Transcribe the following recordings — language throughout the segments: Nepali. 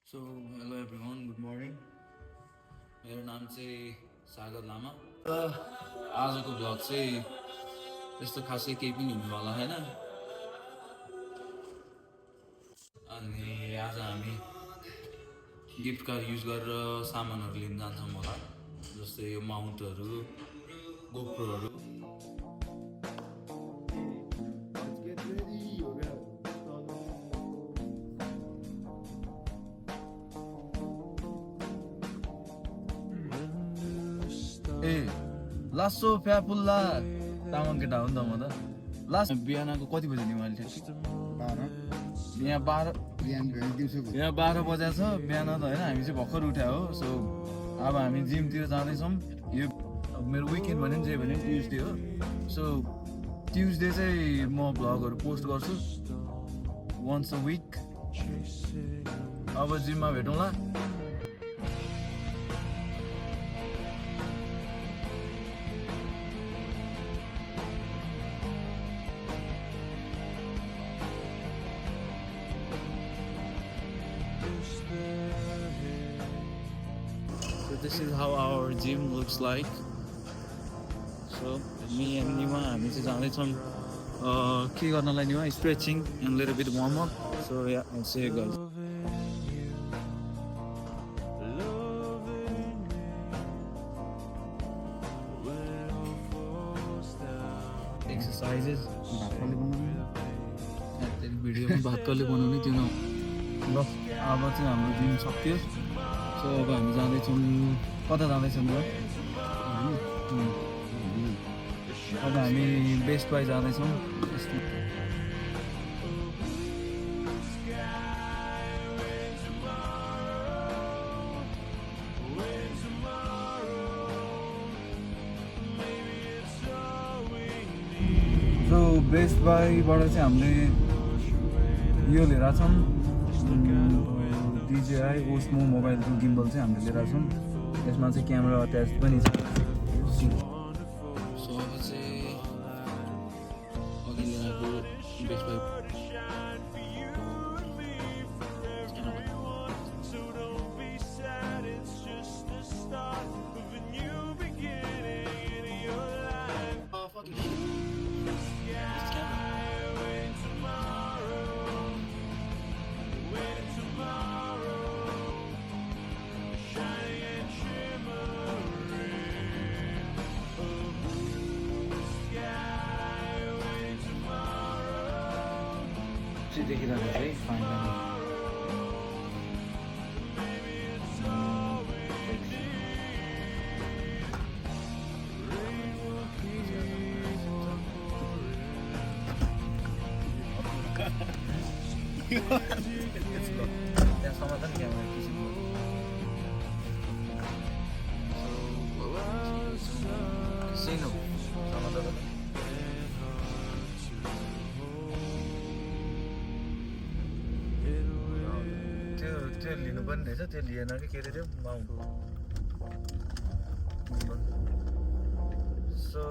So hello everyone, good morning. मेरो नाम चाहिँ सागर लामा। आजको भ्लग चाहिँ त्यस्तो खासै केही पनि हुनेवाला छैन। अनि आज हामी गिफ्ट कार्ड युज गरेर सामानहरू लिन जान्छौँ होला, जस्तै यो माउन्टहरू, गोप्रोहरू। ए लासो फ्यापुल्ला तामाङ केटा हो नि त म त। लास्ट बिहानको कति बजी नि मैले यहाँ 12 बजा छ बिहान त होइन। हामी चाहिँ भर्खर उठ्या हो। सो अब हामी जिमतिर जाँदैछौँ। यो मेरो विकेन्ड भने जे भने ट्युजडे हो। सो ट्युजडे चाहिँ म भ्लगहरू पोस्ट गर्छु वन्स अ विक। अब जिममा भेटौँला। So this is how our gym looks like. So me and Nima, हामी चाहिँ जाँदैछौँ के गर्नलाई Nima, stretching and little bit warm up. So yeah, I'll see you guys. Exercises. भिडियोमा भात कसले बनाउने त्यो न। ल अब चाहिँ हाम्रो जिम सक्यो। सो अब हामी जाँदैछौँ। कता जाँदैछौँ र? अब हामी बेस्ट बाई जाँदैछौँ। सो बेस्ट बाईबाट चाहिँ हामीले यो लिएर छौँ DJI Osmo मोबाइलको गिम्बल चाहिँ हामीले लिएर छौँ। यसमा चाहिँ क्यामेरा अट्याच पनि छ। सो अब चाहिँ अघि लिएर आएको बेस्ट बाई देखिरहेको चाहिँ फाइनली त्यहाँ समाधान क्यामेरा किसिमको सिनो समाधान त्यो लिनु पनि रहेछ। त्यो लिएन कि के अरे त्यो माउन्ट। सो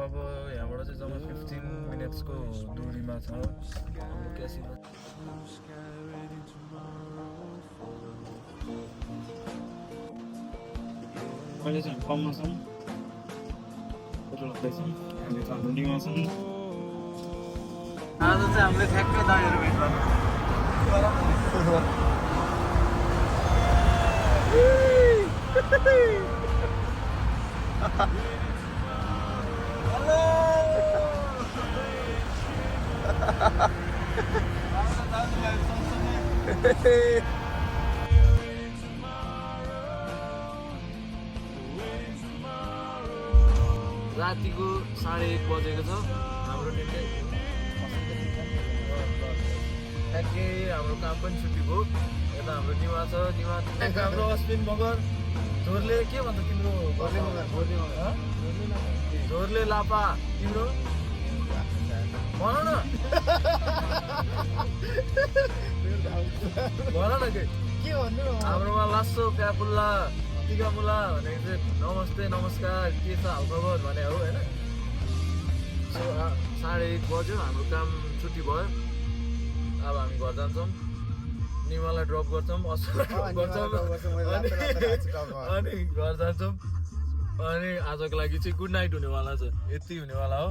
अब यहाँबाट चाहिँ जम्मा 15 मिनट्सको दुरीमा छ हाम्रो क्यासिनो। अहिले चाहिँ हामी कममा छौँ, पेट्रोल लाग्दैछौँ। हामी त हाम्रो निमा छौँ। आज चाहिँ हामीले ठ्याक्कै दाइहरू भेट गर्नु। रातिको 1:30 बजेको छ। हाम्रो ठ्याक्कै हाम्रो काम पनि छुट्टी भयो। यता हाम्रो निमा छ। निमा हाम्रो अश्विन मगर झोरले के भन्छ तिम्रो? झोरले लापा। तिम्रो भन न, भन न के भन्नु। हाम्रोमा लासो प्यापुल्ला टिकामुला भनेको चाहिँ नमस्ते नमस्कार के छ हालखबर भने हो होइन। सो 1:30 बज्यो, हाम्रो काम छुट्टी भयो। अब हामी घर जान्छौँ। निमालाई ड्रप गर्छौँ अनि घर जान्छौँ अनि आजको लागि चाहिँ गुड नाइट हुनेवाला छ यति हुनेवाला हो